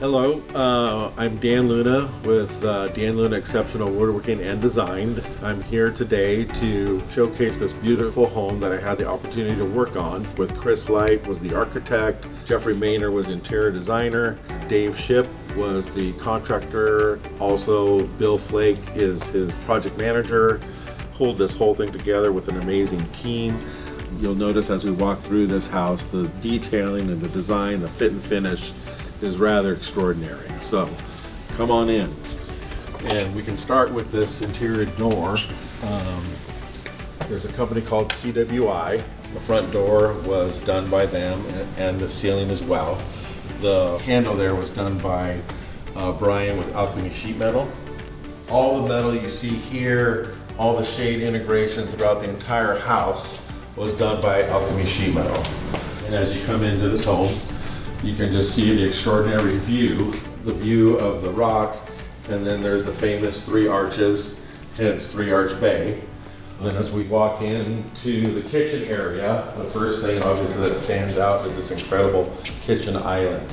Hello, I'm Dan Luna with Dan Luna Exceptional Woodworking and Design. I'm here today to showcase this beautiful home that I had the opportunity to work on with Chris Light was the architect, Jeffrey Maynor was the interior designer, Dave Shipp was the contractor, also Bill Flake is his project manager, pulled this whole thing together with an amazing team. You'll notice as we walk through this house, the detailing and the design, the fit and finish is rather extraordinary. So come on in. And we can start with this interior door. There's a company called CWI. The front door was done by them and the ceiling as well. The handle there was done by Brian with Alchemy Sheet Metal. All the metal you see here, all the shade integration throughout the entire house was done by Alchemy Sheet Metal. And as you come into this home, you can just see the extraordinary view, the view of the rock, and then there's the famous three arches, hence Three Arch Bay. And then as we walk into the kitchen area, the first thing obviously that stands out is this incredible kitchen island.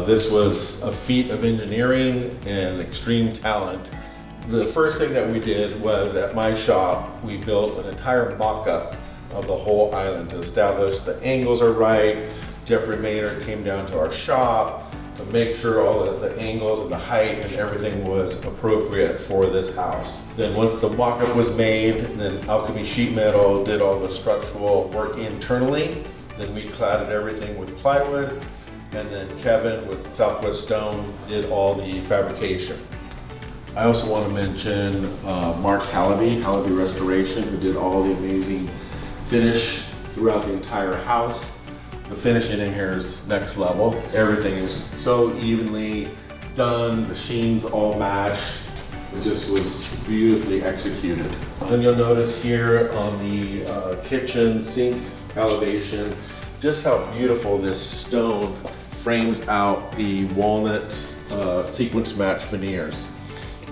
This was a feat of engineering and extreme talent. The first thing that we did was at my shop, we built an entire mock-up of the whole island to establish the angles are right. Jeffrey Maynor came down to our shop to make sure all the angles and the height and everything was appropriate for this house. Then once the mock-up was made, then Alchemy Sheet Metal did all the structural work internally. Then we cladded everything with plywood. And then Kevin with Southwest Stone did all the fabrication. I also want to mention Mark Hallaby Restoration, who did all the amazing finish throughout the entire house. The finishing in here is next level. Everything is so evenly done. The sheens all match. It just was beautifully executed. And you'll notice here on the kitchen sink elevation, just how beautiful this stone frames out the walnut sequence match veneers.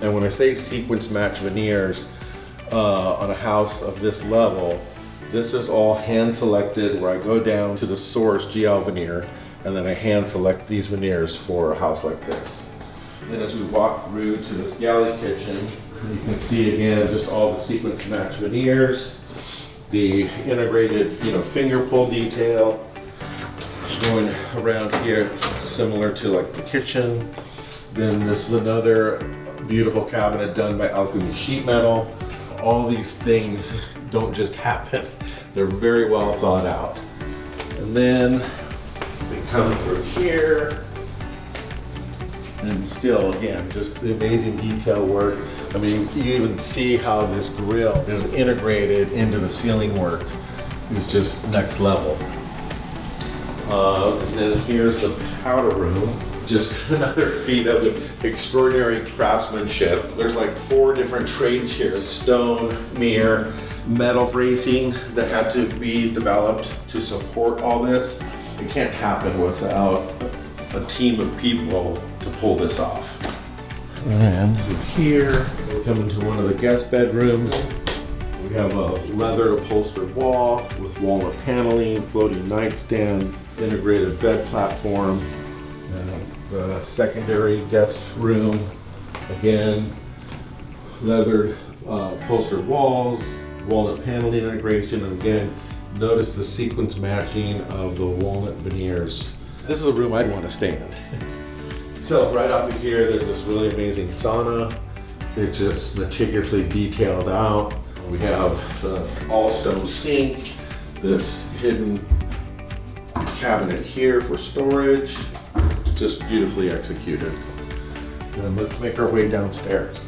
And when I say sequence match veneers on a house of this level, this is all hand selected where I go down to the source GL veneer and then I hand select these veneers for a house like this. And then as we walk through to this galley kitchen, you can see again just all the sequence match veneers, the integrated finger pull detail going around here similar to like the kitchen. Then this is another beautiful cabinet done by Alchemy Sheet Metal. All these things don't just happen. They're very well thought out. And then we come through here and still, again, just the amazing detail work. I mean, you even see how this grill is integrated into the ceiling work. It's just next level. And then here's the powder room. Just another feat of extraordinary craftsmanship. There's like 4 different trades here. Stone, mirror, metal bracing that had to be developed to support all this. It can't happen without a team of people to pull this off. And here, we come into one of the guest bedrooms. We have a leather upholstered wall with walnut paneling, floating nightstands, integrated bed platform, and the secondary guest room. Again, leather upholstered walls, walnut paneling integration, and again, notice the sequence matching of the walnut veneers. This is a room I'd want to stay in. So right off of here, there's this really amazing sauna. It's just meticulously detailed out. We have the all-stone sink, this hidden cabinet here for storage, just beautifully executed. Then let's make our way downstairs.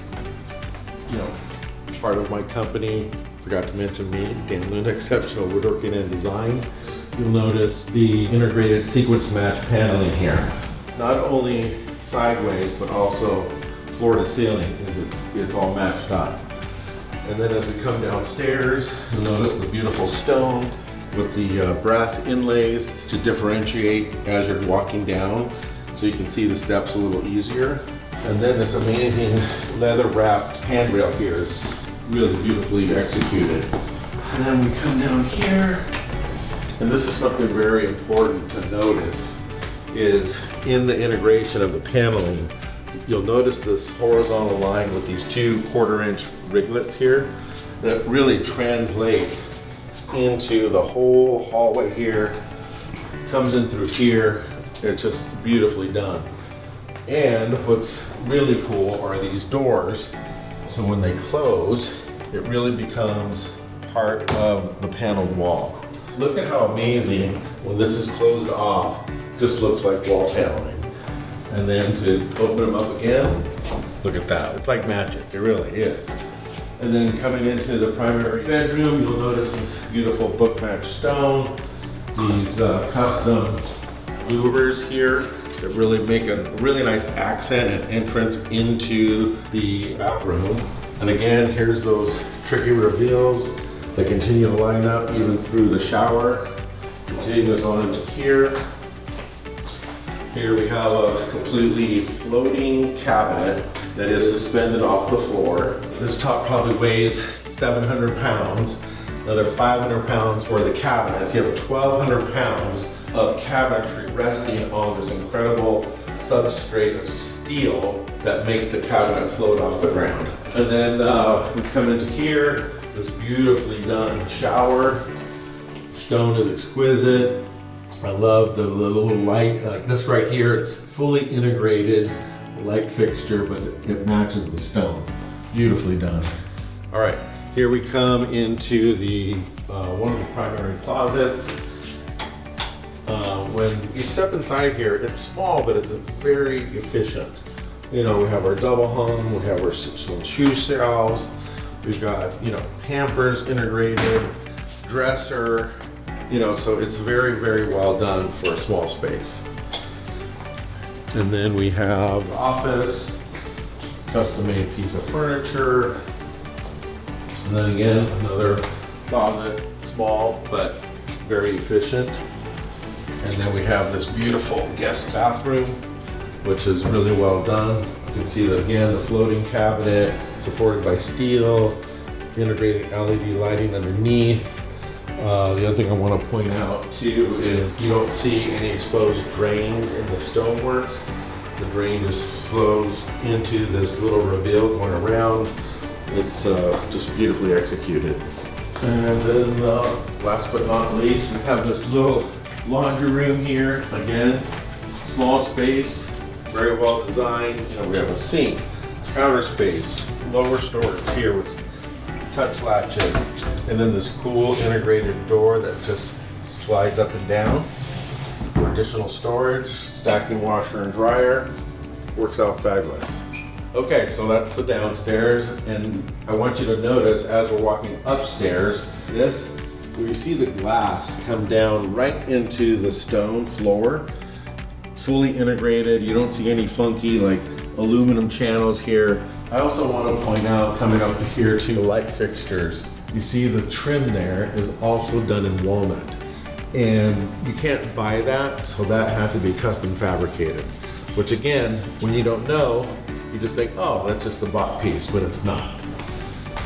Part of my company, forgot to mention me, Dan Luna Exceptional Woodworking and Design. You'll notice the integrated sequence match paneling here. Not only sideways, but also floor to ceiling, it's all matched up. And then as we come downstairs, you'll notice the beautiful stone with the brass inlays to differentiate as you're walking down, so you can see the steps a little easier. And then this amazing leather wrapped handrail here is really beautifully executed. And then we come down here, and this is something very important to notice. is in the integration of the paneling. You'll notice this horizontal line with these 2 1/4-inch riglets here that really translates into the whole hallway here, comes in through here. It's just beautifully done. And what's really cool are these doors. So when they close, it really becomes part of the paneled wall. Look at how amazing, when this is closed off, just looks like wall paneling. And then to open them up again, look at that. It's like magic, it really is. And then coming into the primary bedroom, you'll notice this beautiful book match stone, these custom louvers here that really make a really nice accent and entrance into the bathroom. And again, here's those tricky reveals that continue to line up even through the shower. Continues on into here. Here we have a completely floating cabinet that is suspended off the floor. This top probably weighs 700 pounds. Another 500 pounds for the cabinets. You have 1,200 pounds of cabinetry resting on this incredible substrate of steel that makes the cabinet float off the ground. And then we come into here, this beautifully done shower. Stone is exquisite. I love the little light, like this right here. It's fully integrated light fixture, but it matches the stone. Beautifully done. All right, here we come into the one of the primary closets. When you step inside here, it's small, but it's very efficient. You know, we have our double hung, we have our some shoe shelves, we've got, you know, Pampers integrated, dresser, you know, so it's very, very well done for a small space. And then we have office, custom-made piece of furniture, and then again, another closet, small but very efficient. And then we have this beautiful guest bathroom, which is really well done. You can see that again, the floating cabinet supported by steel, integrated LED lighting underneath. The other thing I want to point out too is you don't see any exposed drains in the stonework. The drain just flows into this little reveal going around. It's just beautifully executed. And then last but not least, we have this little laundry room here. Again, small space, very well designed. You know, we have a sink, counter space, lower storage here with touch latches, and then this cool integrated door that just slides up and down for additional storage, stacking washer and dryer. Works out fabulous. Okay, so that's the downstairs, and I want you to notice as we're walking upstairs, this, where you see the glass come down right into the stone floor, fully integrated. You don't see any funky like aluminum channels here. I also want to point out, coming up here to the light fixtures, you see the trim there is also done in walnut. And you can't buy that, so that had to be custom fabricated. Which again, when you don't know, you just think, oh, that's just a bought piece, but it's not.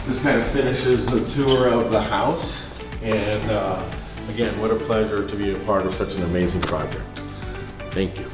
This kind of finishes the tour of the house. And again, what a pleasure to be a part of such an amazing project. Thank you.